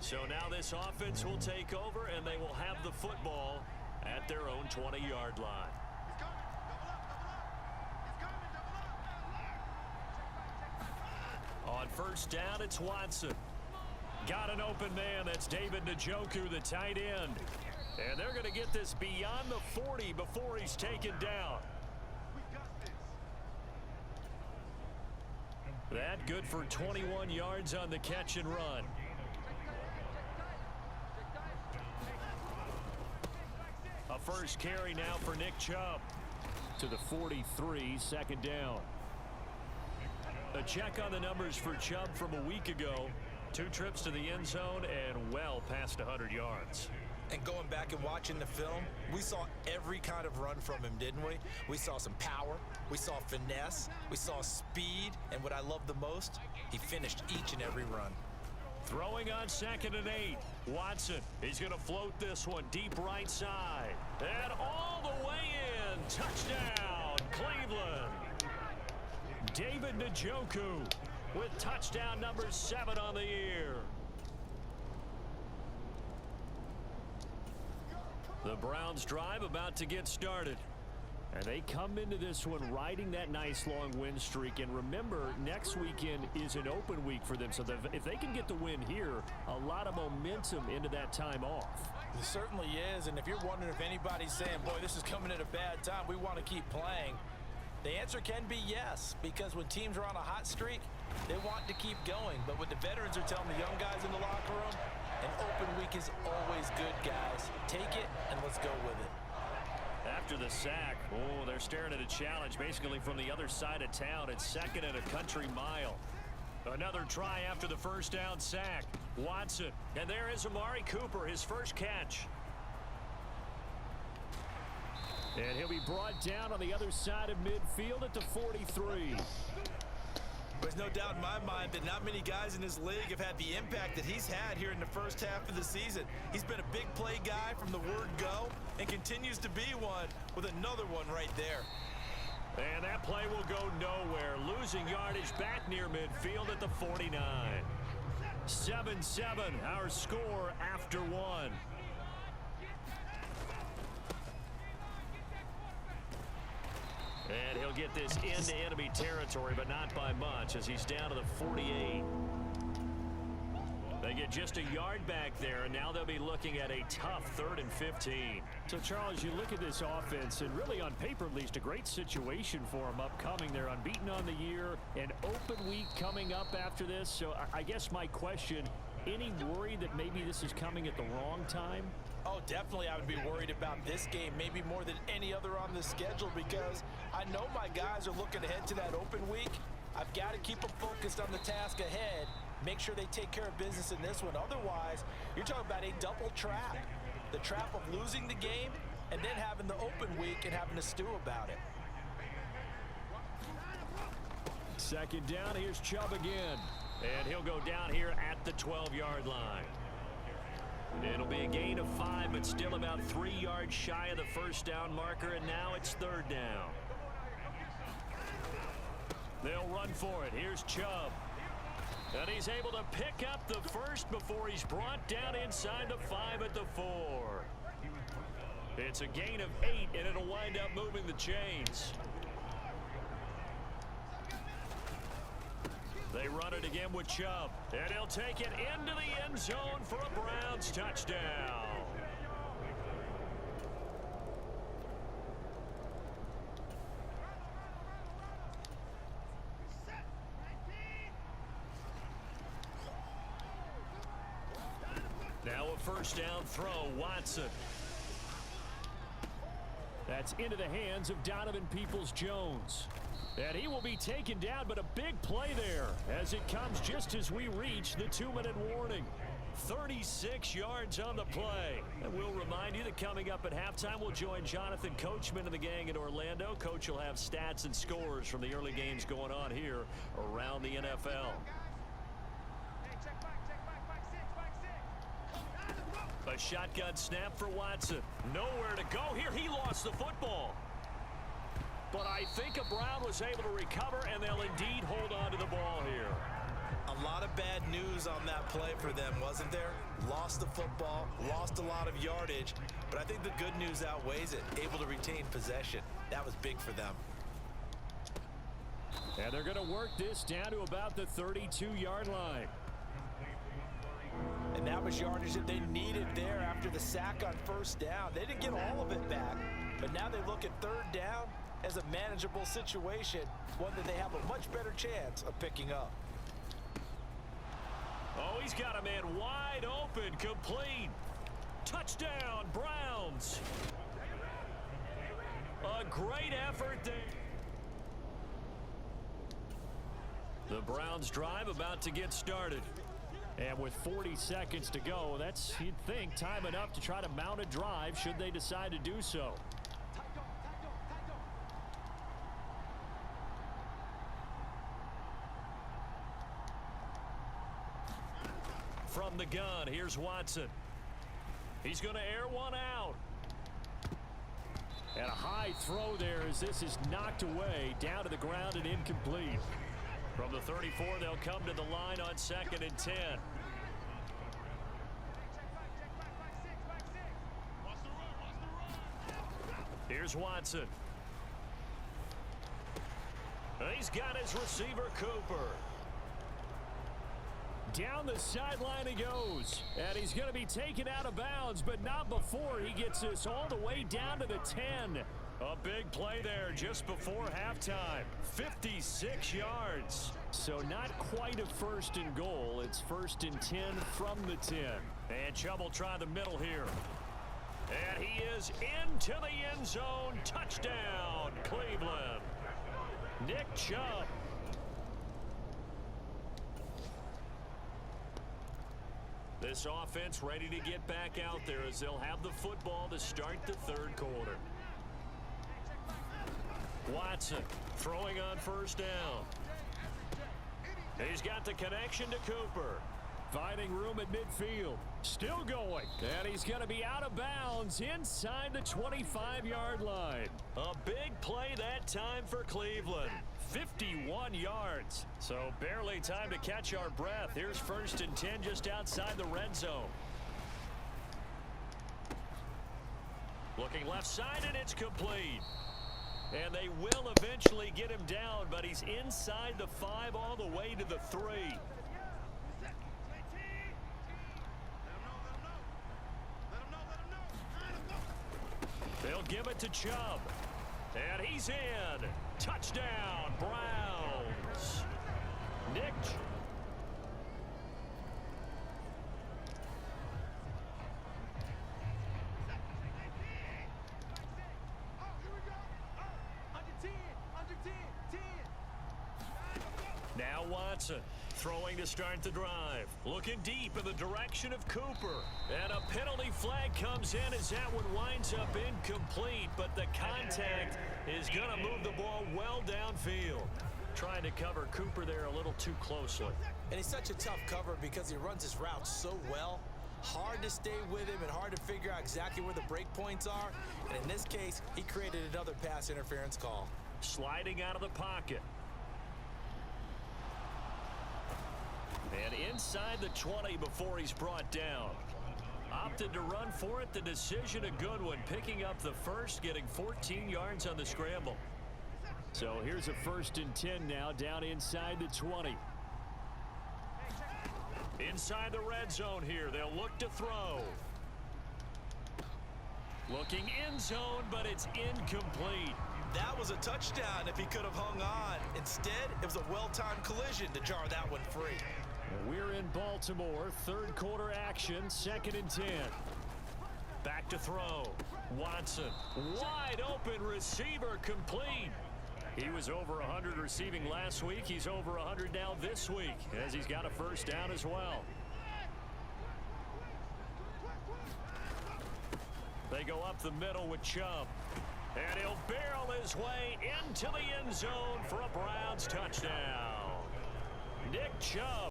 So now this offense will take over, and they will have the football at their own 20-yard line. On first down, it's Watson. Got an open man. That's David Njoku, the tight end. And they're going to get this beyond the 40 before he's taken down. That good for 21 yards on the catch and run. A first carry now for Nick Chubb. To the 43, second down. A check on the numbers for Chubb from a week ago. 2 trips to the end zone and well past 100 yards. And going back and watching the film, we saw every kind of run from him, didn't we? We saw some power, we saw finesse, we saw speed, and what I love the most, he finished each and every run. Throwing on 2nd and 8. Watson, he's going to float this one deep right side. And all the way in. Touchdown, Cleveland. David Njoku with touchdown number 7 on the year. The Browns drive about to get started. And they come into this one riding that nice long win streak. And remember, next weekend is an open week for them. So if they can get the win here, a lot of momentum into that time off. It certainly is. And if you're wondering if anybody's saying, boy, this is coming at a bad time, we want to keep playing, the answer can be yes. Because when teams are on a hot streak, they want to keep going. But what the veterans are telling the young guys in the locker room, an open week is always good, guys. Take it and let's go with it. After the sack, oh, they're staring at a challenge basically from the other side of town. It's 2nd and a country mile. Another try after the first down sack. Watson, and there is Amari Cooper, his first catch. And he'll be brought down on the other side of midfield at the 43. There's no doubt in my mind that not many guys in this league have had the impact that he's had here in the first half of the season. He's been a big play guy from the word go and continues to be one with another one right there. And that play will go nowhere. Losing yardage back near midfield at the 49. 7-7, our score after 1. And he'll get this into enemy territory, but not by much as he's down to the 48. They get just a yard back there, and now they'll be looking at a tough 3rd and 15. So, Charles, you look at this offense, and really on paper at least, a great situation for them upcoming. They're unbeaten on the year, an open week coming up after this. So I guess my question, any worry that maybe this is coming at the wrong time? Oh, definitely I would be worried about this game, maybe more than any other on the schedule, because I know my guys are looking ahead to that open week. I've got to keep them focused on the task ahead, make sure they take care of business in this one. Otherwise, you're talking about a double trap. The trap of losing the game and then having the open week and having to stew about it. 2nd down, here's Chubb again. And he'll go down here at the 12-yard line. It'll be a gain of 5, but still about 3 yards shy of the first down marker, and now it's 3rd down. They'll run for it. Here's Chubb. And he's able to pick up the first before he's brought down inside the 5 at the 4. It's a gain of 8, and it'll wind up moving the chains. They run it again with Chubb, and he'll take it into the end zone for a Browns touchdown. Now a first down throw, Watson. That's into the hands of Donovan Peoples-Jones. And he will be taken down, but a big play there as it comes just as we reach the 2-minute warning. 36 yards on the play. And we'll remind you that coming up at halftime, we'll join Jonathan Coachman and the gang in Orlando. Coach will have stats and scores from the early games going on here around the NFL. A shotgun snap for Watson. Nowhere to go here. He lost the football. But I think a Brown was able to recover, and they'll indeed hold on to the ball here. A A lot of bad news on that play for them, wasn't there? Lost the football, lost a lot of yardage, but I think the good news outweighs it. Able to retain possession. That was big for them. And they're going to work this down to about the 32-yard line. And that was yardage that they needed there after the sack on first down. They didn't get all of it back, but now they look at third down as a manageable situation, one that they have a much better chance of picking up. Oh, he's got a man wide open, complete. Touchdown, Browns. A great effort there. The Browns drive about to get started. And with 40 seconds to go, that's, you'd think, time enough to try to mount a drive should they decide to do so. From the gun, here's Watson. He's going to air one out. And a high throw there as this is knocked away, down to the ground and incomplete. From the 34, they'll come to the line on 2nd and 10. Here's Watson. He's got his receiver, Cooper. Down the sideline he goes. And he's going to be taken out of bounds, but not before he gets this all the way down to the 10. A big play there just before halftime. 56 yards. So not quite a first and goal. It's 1st and 10 from the 10. And Chubb will try the middle here. And he is into the end zone. Touchdown, Cleveland. Nick Chubb. This offense ready to get back out there as they'll have the football to start the 3rd quarter. Watson throwing on 1st down. He's got the connection to Cooper. Finding room at midfield. Still going. And he's going to be out of bounds inside the 25-yard line. A big play that time for Cleveland. 51 yards. So barely time to catch our breath. Here's 1st and 10 just outside the red zone. Looking left side, and it's complete. And they will eventually get him down, but he's inside the 5 all the way to the 3. They'll give it to Chubb. And he's in. Touchdown, Browns. Nick. Now Watson throwing to start the drive. Looking deep in the direction of Cooper. And a penalty flag comes in as that one winds up incomplete. But the contact is going to move the ball well downfield. Trying to cover Cooper there a little too closely. And he's such a tough cover because he runs his route so well. Hard to stay with him and hard to figure out exactly where the break points are. And in this case, he created another pass interference call. Sliding out of the pocket. And inside the 20 before he's brought down. Opted to run for it. The decision a good one. Picking up the first, getting 14 yards on the scramble. So here's a 1st and 10 now down inside the 20. Inside the red zone here. They'll look to throw. Looking end zone, but it's incomplete. That was a touchdown if he could have hung on. Instead, it was a well-timed collision to jar that one free. We're in Baltimore. 3rd quarter action. 2nd and 10. Back to throw. Watson. Wide open receiver, complete. He was over 100 receiving last week. He's over 100 now this week as he's got a 1st down as well. They go up the middle with Chubb. And he'll barrel his way into the end zone for a Browns touchdown. Nick Chubb.